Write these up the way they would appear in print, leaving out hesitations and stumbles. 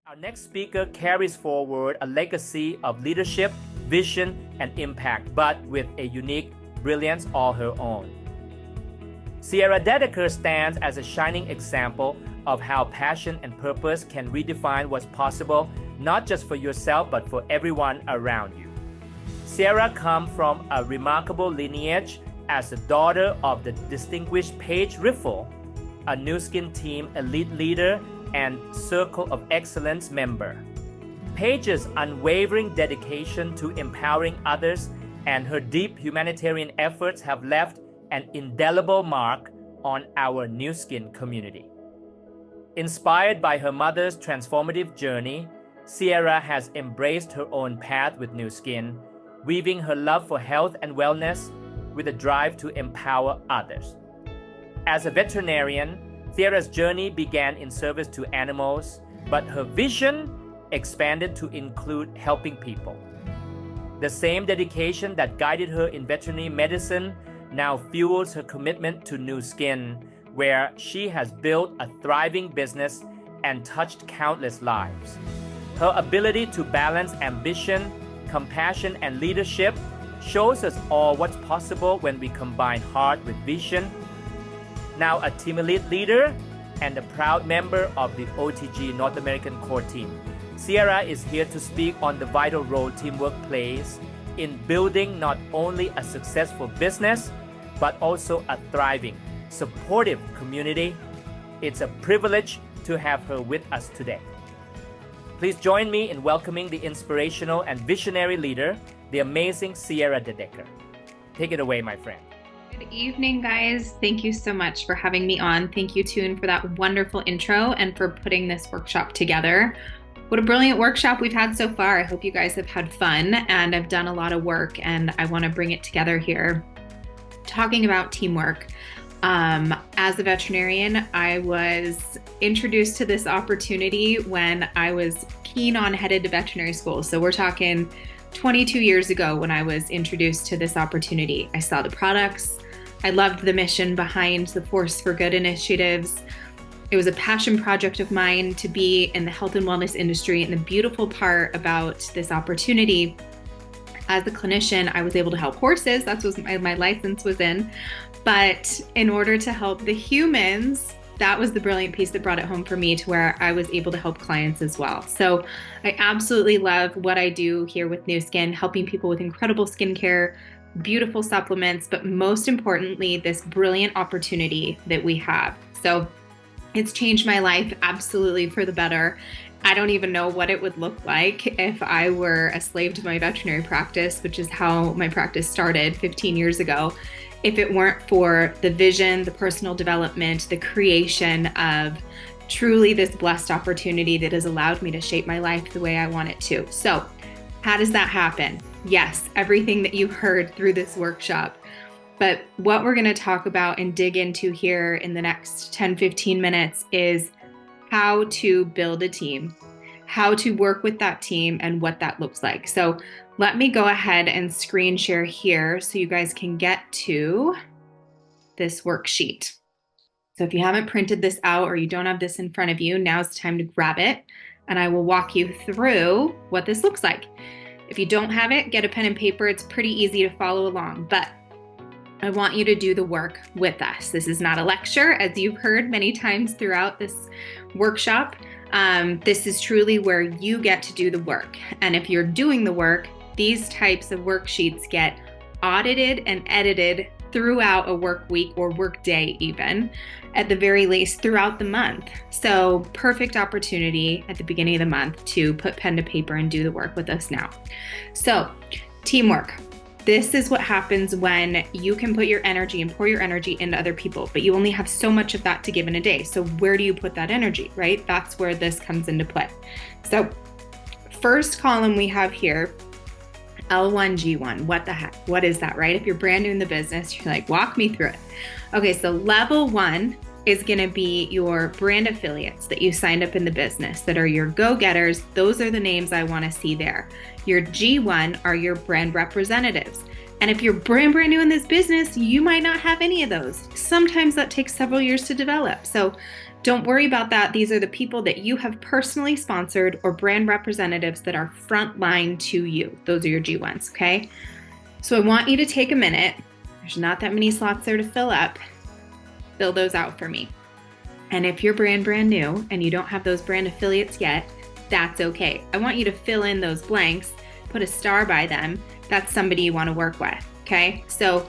Our next speaker carries forward a legacy of leadership, vision, and impact, but with a unique brilliance all her own. Sierra Dedeker stands as a shining example of how passion and purpose can redefine what's possible, not just for yourself, but for everyone around you. Sierra comes from a remarkable lineage as the daughter of the distinguished Paige Riffle, a Nu Skin team elite leader and Circle of Excellence member. Paige's unwavering dedication to empowering others and her deep humanitarian efforts have left an indelible mark on our Nu Skin community. Inspired by her mother's transformative journey, Sierra has embraced her own path with Nu Skin, weaving her love for health and wellness with a drive to empower others. As a veterinarian, Sierra's journey began in service to animals, but her vision expanded to include helping people. The same dedication that guided her in veterinary medicine now fuels her commitment to Nu Skin, where she has built a thriving business and touched countless lives. Her ability to balance ambition, compassion, and leadership shows us all what's possible when we combine heart with vision. Now a team elite leader and a proud member of the OTG North American core team, Sierra is here to speak on the vital role teamwork plays in building not only a successful business, but also a thriving, supportive community. It's a privilege to have her with us today. Please join me in welcoming the inspirational and visionary leader, the amazing Sierra Dedeker. Take it away, my friend. Good evening, guys. Thank you so much for having me on. Thank you, Toon, for that wonderful intro and for putting this workshop together. What a brilliant workshop we've had so far. I hope you guys have had fun, and I've done a lot of work, and I want to bring it together here. Talking about teamwork. As a veterinarian, I was introduced to this opportunity when I was keen on headed to veterinary school. So we're talking 22 years ago when I was introduced to this opportunity. I saw the products. I loved the mission behind the Force for Good initiatives. It was a passion project of mine to be in the health and wellness industry. And the beautiful part about this opportunity, as a clinician, I was able to help horses. That's what my license was in. But in order to help the humans, that was the brilliant piece that brought it home for me to where I was able to help clients as well. So I absolutely love what I do here with Nu Skin, helping people with incredible skincare, beautiful supplements, but most importantly, this brilliant opportunity that we have. So it's changed my life absolutely for the better. I don't even know what it would look like if I were a slave to my veterinary practice, which is how my practice started 15 years ago, if it weren't for the vision, the personal development, the creation of truly this blessed opportunity that has allowed me to shape my life the way I want it to. So how does that happen? Yes, everything that you heard through this workshop. But what we're going to talk about and dig into here in the next 10-15 minutes is how to build a team, how to work with that team, and what that looks like. So let me go ahead and screen share here so you guys can get to this worksheet. So if you haven't printed this out or you don't have this in front of you, now's the time to grab it, and I will walk you through what this looks like. If you don't have it, get a pen and paper. It's pretty easy to follow along, but I want you to do the work with us. This is not a lecture, as you've heard many times throughout this workshop. This is truly where you get to do the work. And if you're doing the work, these types of worksheets get audited and edited throughout a work week or work day even, at the very least throughout the month. So perfect opportunity at the beginning of the month to put pen to paper and do the work with us now. So teamwork. This is what happens when you can put your energy and pour your energy into other people, but you only have so much of that to give in a day. So where do you put that energy, right? That's where this comes into play. So first column we have here, L1G1. What the heck? What is that, right? If you're brand new in the business, you're like, walk me through it. Okay, so level 1 is going to be your brand affiliates that you signed up in the business that are your go-getters. Those are the names I want to see there. Your G1 are your brand representatives. And if you're brand new in this business, you might not have any of those. Sometimes that takes several years to develop. So Don't worry about that. These are the people that you have personally sponsored or brand representatives that are frontline to you. Those are your G1s, okay? So I want you to take a minute. There's not that many slots there to fill up. Fill those out for me. And if you're brand new and you don't have those brand affiliates yet, that's okay. I want you to fill in those blanks, put a star by them. That's somebody you want to work with, okay? So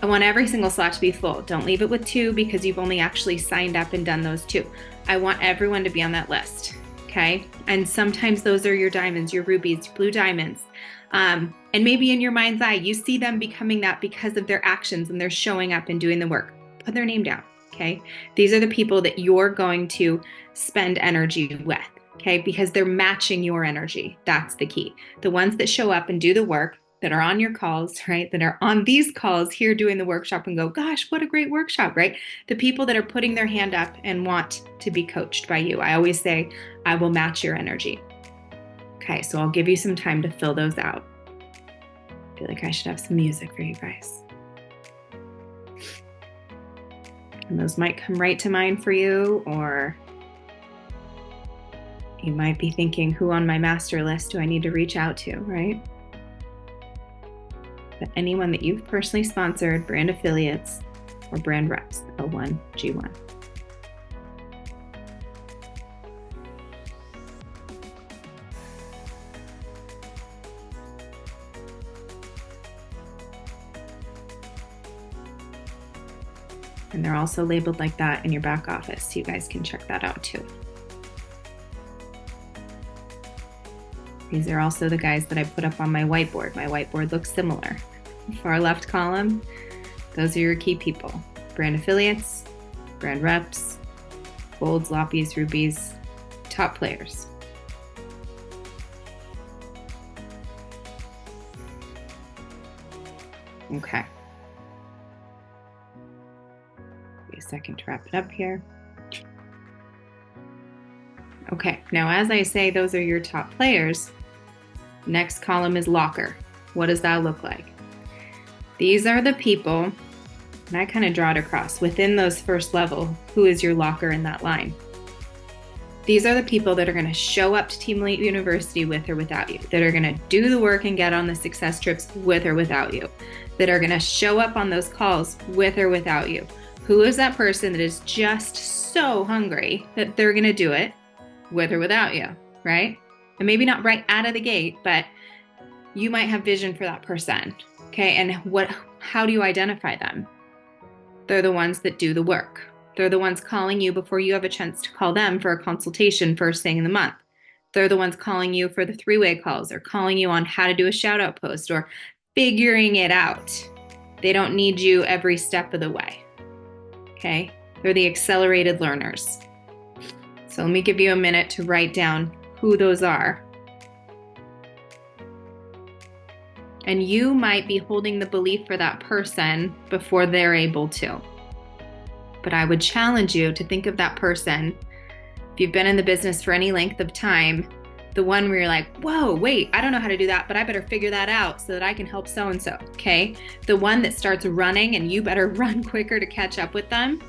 I want every single slot to be full. Don't leave it with 2 because you've only actually signed up and done those 2. I want everyone to be on that list, okay? And sometimes those are your diamonds, your rubies, blue diamonds. And maybe in your mind's eye, you see them becoming that because of their actions and they're showing up and doing the work. Put their name down, okay? These are the people that you're going to spend energy with, okay? Because they're matching your energy. That's the key. The ones that show up and do the work, that are on your calls, right? That are on these calls here doing the workshop and go, gosh, what a great workshop, right? The people that are putting their hand up and want to be coached by you. I always say, I will match your energy. Okay, so I'll give you some time to fill those out. I feel like I should have some music for you guys. And those might come right to mind for you, or you might be thinking, who on my master list do I need to reach out to, right? But anyone that you've personally sponsored, brand affiliates, or brand reps, L1, G1. And they're also labeled like that in your back office, so you guys can check that out too. These are also the guys that I put up on my whiteboard. My whiteboard looks similar. Far left column, those are your key people. Brand affiliates, brand reps, golds, loppies, rubies, top players. Okay. Give me a second to wrap it up here. Okay, now as I say, those are your top players. Next column is locker. What does that look like? These are the people, and I kind of draw it across within those first level. Who is your locker in that line? These are the people that are going to show up to Team Elite University with or without you, that are going to do the work and get on the success trips with or without you, that are going to show up on those calls with or without you. Who is that person that is just so hungry that they're going to do it with or without you, right? And maybe not right out of the gate, but you might have vision for that person, okay? And how do you identify them? They're the ones that do the work. They're the ones calling you before you have a chance to call them for a consultation first thing in the month. They're the ones calling you for the 3-way calls, or calling you on how to do a shout out post, or figuring it out. They don't need you every step of the way, okay? They're the accelerated learners. So let me give you a minute to write down who those are. And you might be holding the belief for that person before they're able to. But I would challenge you to think of that person, if you've been in the business for any length of time, the one where you're like, whoa, wait, I don't know how to do that, but I better figure that out so that I can help so-and-so, okay? The one that starts running and you better run quicker to catch up with them.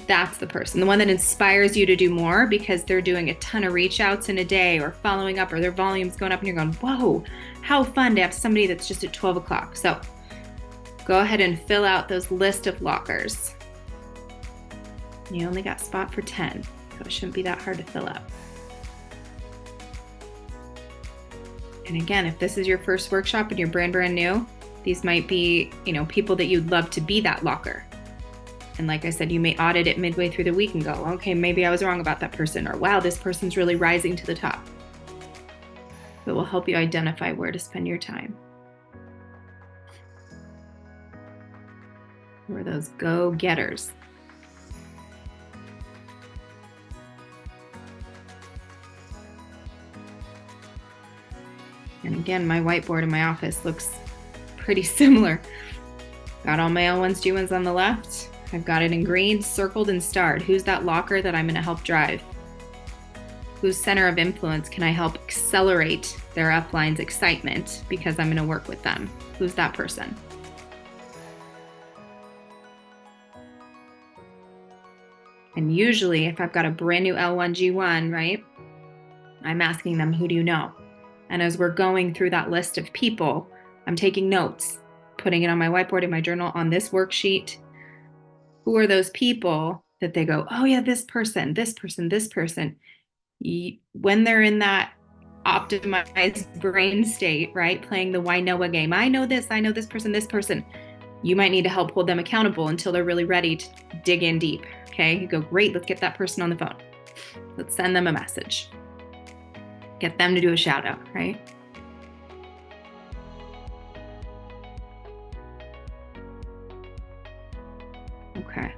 That's the person, the one that inspires you to do more because they're doing a ton of reach outs in a day, or following up, or their volume's going up, and you're going, whoa, how fun to have somebody that's just at 12 o'clock. So go ahead and fill out those list of lockers. You only got spot for 10, so it shouldn't be that hard to fill up. And again, if this is your first workshop and you're brand new, these might be, people that you'd love to be that locker. And like I said, you may audit it midway through the week and go, okay, maybe I was wrong about that person, or wow, this person's really rising to the top. It will help you identify where to spend your time. We're those go-getters. And again, my whiteboard in my office looks pretty similar. Got all my L1s, G1s on the left. I've got it in green, circled and starred. Who's that locker that I'm going to help drive? Whose center of influence can I help accelerate their upline's excitement because I'm going to work with them? Who's that person? And usually if I've got a brand new L1, G1, right, I'm asking them, who do you know? And as we're going through that list of people, I'm taking notes, putting it on my whiteboard in my journal on this worksheet. Who are those people that they go, oh yeah, this person, this person, this person. When they're in that optimized brain state, right, playing the why Noah game, I know this person, this person, you might need to help hold them accountable until they're really ready to dig in deep. Okay, you go, great, let's get that person on the phone. Let's send them a message. Get them to do a shout out, right? Okay.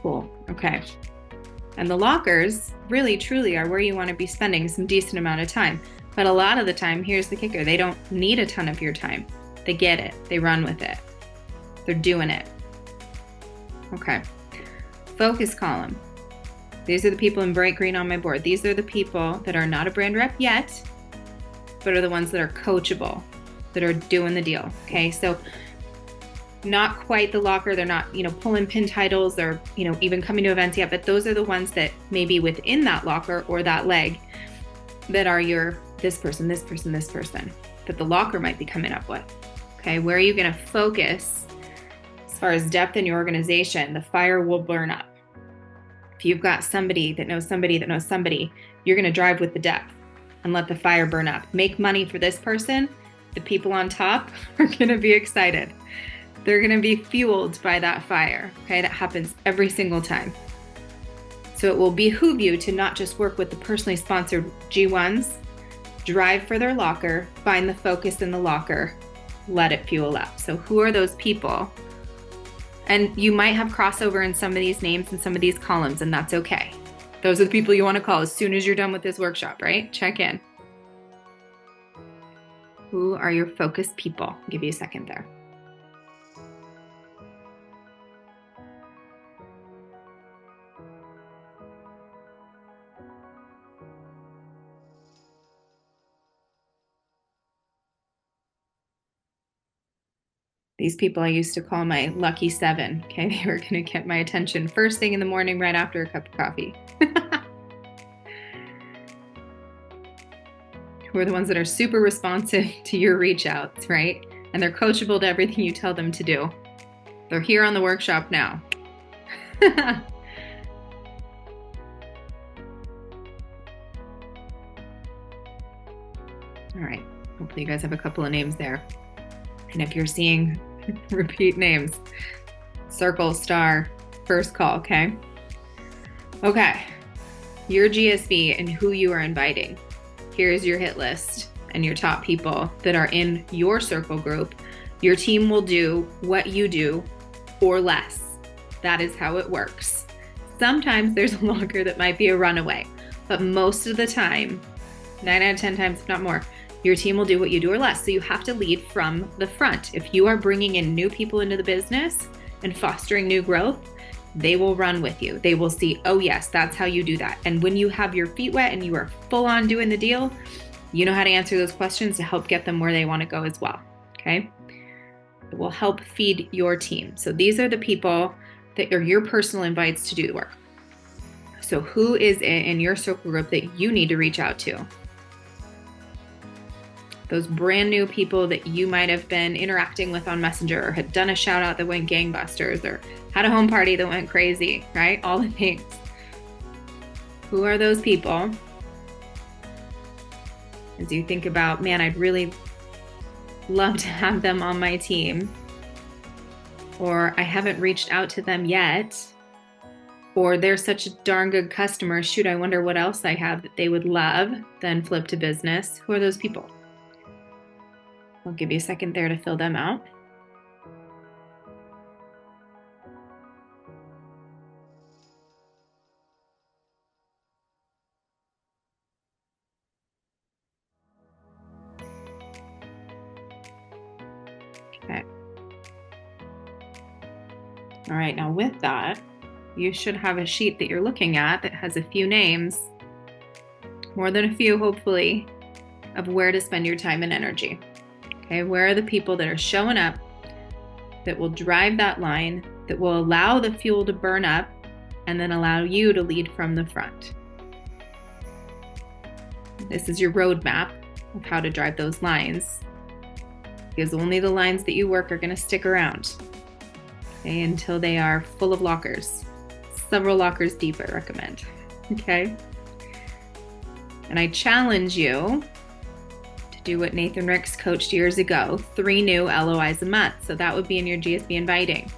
Cool. Okay. And the lockers really, truly are where you want to be spending some decent amount of time. But a lot of the time, here's the kicker, they don't need a ton of your time. They get it. They run with it. They're doing it. Okay. Focus column. These are the people in bright green on my board. These are the people that are not a brand rep yet, but are the ones that are coachable, that are doing the deal. Okay. So not quite the locker. They're not, pulling pin titles or, even coming to events yet, but those are the ones that maybe within that locker or that leg that are your this person, this person, this person that the locker might be coming up with. Okay. Where are you going to focus as far as depth in your organization? The fire will burn up. If you've got somebody that knows somebody that knows somebody, you're going to drive with the depth and let the fire burn up. Make money for this person. The people on top are going to be excited. They're going to be fueled by that fire. Okay, that happens every single time. So it will behoove you to not just work with the personally sponsored G1s, drive for their locker, find the focus in the locker, let it fuel up. So who are those people? And you might have crossover in some of these names and some of these columns, and that's okay. Those are the people you want to call as soon as you're done with this workshop, right? Check in. Who are your focus people? I'll give you a second there. These people I used to call my lucky seven. Okay, they were going to get my attention first thing in the morning, right after a cup of coffee. Who are the ones that are super responsive to your reach outs, right? And they're coachable to everything you tell them to do. They're here on the workshop now. All right, hopefully you guys have a couple of names there. And if you're seeing repeat names, circle, star, first call, okay? Okay, your GSV and who you are inviting. Here's your hit list and your top people that are in your circle group. Your team will do what you do or less. That is how it works. Sometimes there's a locker that might be a runaway, but most of the time, 9 out of 10 times, if not more, your team will do what you do or less. So you have to lead from the front. If you are bringing in new people into the business and fostering new growth, they will run with you. They will see, oh yes, that's how you do that. And when you have your feet wet and you are full on doing the deal, you know how to answer those questions to help get them where they want to go as well. Okay. It will help feed your team. So these are the people that are your personal invites to do the work. So who is in your circle group that you need to reach out to? Those brand new people that you might have been interacting with on Messenger or had done a shout out that went gangbusters or had a home party that went crazy, right? All the things. Who are those people? As you think about, man, I'd really love to have them on my team, or I haven't reached out to them yet, or they're such a darn good customer. Shoot, I wonder what else I have that they would love, then flip to business. Who are those people? I'll give you a second there to fill them out. Okay. All right, now with that, you should have a sheet that you're looking at that has a few names, more than a few, hopefully, of where to spend your time and energy. Okay, where are the people that are showing up, that will drive that line, that will allow the fuel to burn up, and then allow you to lead from the front. This is your roadmap of how to drive those lines, because only the lines that you work are going to stick around, okay, until they are full of lockers. Several lockers deep, I recommend. Okay? And I challenge you to do what Nathan Ricks coached years ago, 3 new LOIs a month. So that would be in your GSB inviting.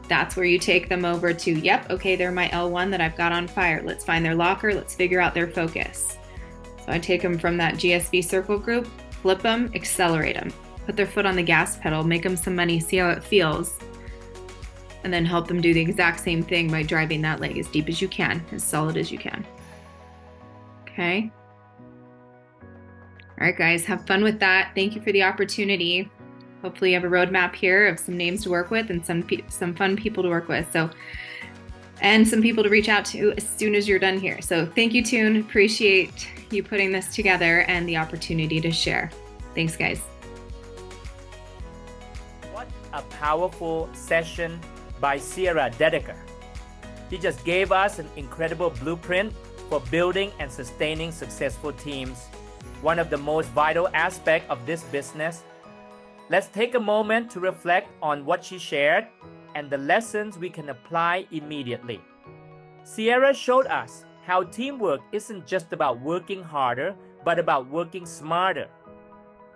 That's where you take them over to, yep, okay, they're my L1 that I've got on fire. Let's find their locker. Let's figure out their focus. So I take them from that GSB circle group, flip them, accelerate them, put their foot on the gas pedal, make them some money, see how it feels, and then help them do the exact same thing by driving that leg as deep as you can, as solid as you can. Okay? All right, guys, have fun with that. Thank you for the opportunity. Hopefully you have a roadmap here of some names to work with and some fun people to work with. So, and some people to reach out to as soon as you're done here. So thank you, Toon. Appreciate you putting this together and the opportunity to share. Thanks, guys. What a powerful session by Sierra Dedeker. She just gave us an incredible blueprint for building and sustaining successful teams, one of the most vital aspects of this business. Let's take a moment to reflect on what she shared and the lessons we can apply immediately. Sierra showed us how teamwork isn't just about working harder, but about working smarter.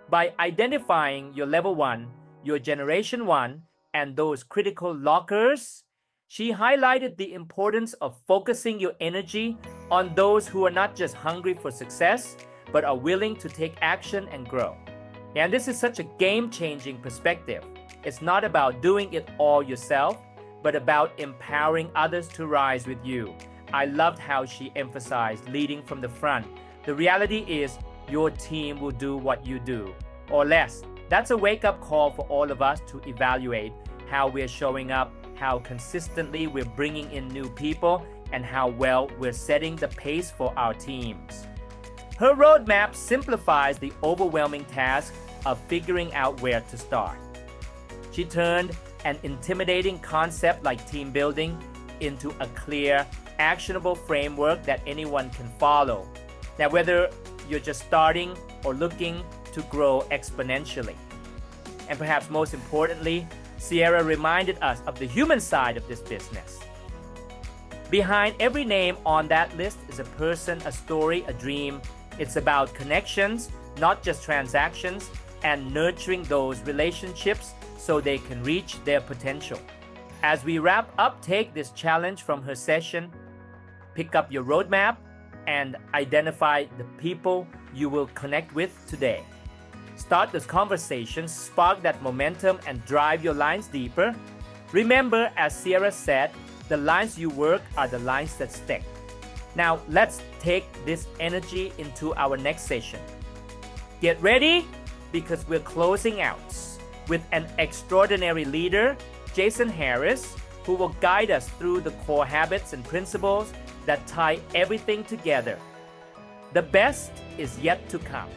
By identifying your level 1, your generation 1, and those critical lockers, she highlighted the importance of focusing your energy on those who are not just hungry for success, but are willing to take action and grow. And this is such a game-changing perspective. It's not about doing it all yourself, but about empowering others to rise with you. I loved how she emphasized leading from the front. The reality is your team will do what you do, or less. That's a wake-up call for all of us to evaluate how we're showing up, how consistently we're bringing in new people, and how well we're setting the pace for our teams. Her roadmap simplifies the overwhelming task of figuring out where to start. She turned an intimidating concept like team building into a clear, actionable framework that anyone can follow. Now, whether you're just starting or looking to grow exponentially. And perhaps most importantly, Sierra reminded us of the human side of this business. Behind every name on that list is a person, a story, a dream. It's about connections, not just transactions, and nurturing those relationships so they can reach their potential. As we wrap up, take this challenge from her session. Pick up your roadmap and identify the people you will connect with today. Start this conversation, spark that momentum, and drive your lines deeper. Remember, as Sierra said, the lines you work are the lines that stick. Now, let's take this energy into our next session. Get ready, because we're closing out with an extraordinary leader, Jason Harris, who will guide us through the core habits and principles that tie everything together. The best is yet to come.